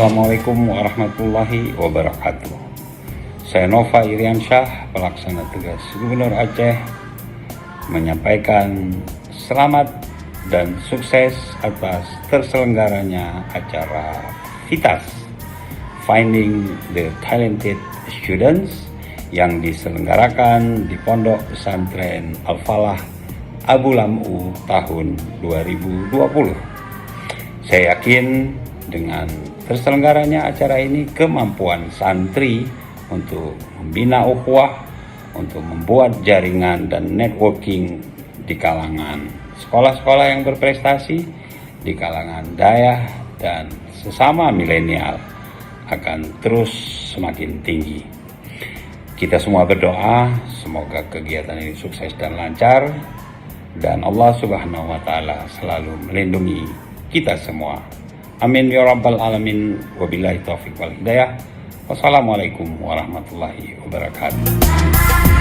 Assalamualaikum warahmatullahi wabarakatuh. Saya Nova Iriansyah, pelaksana tugas Gubernur Aceh, menyampaikan selamat dan sukses atas terselenggaranya acara FITAS, Finding the Talented Students, yang diselenggarakan di Pondok Pesantren Al-Falah Abu Lam'u tahun 2020. Saya yakin dengan terselenggaranya acara ini, kemampuan santri untuk membina ukhuwah, untuk membuat jaringan dan networking di kalangan sekolah-sekolah yang berprestasi, di kalangan dayah dan sesama milenial akan terus semakin tinggi. Kita semua berdoa semoga kegiatan ini sukses dan lancar, dan Allah Subhanahu wa Ta'ala selalu melindungi kita semua. Amin ya rabbal alamin. Wabillahi taufiq wal hidayah. Wassalamualaikum warahmatullahi wabarakatuh.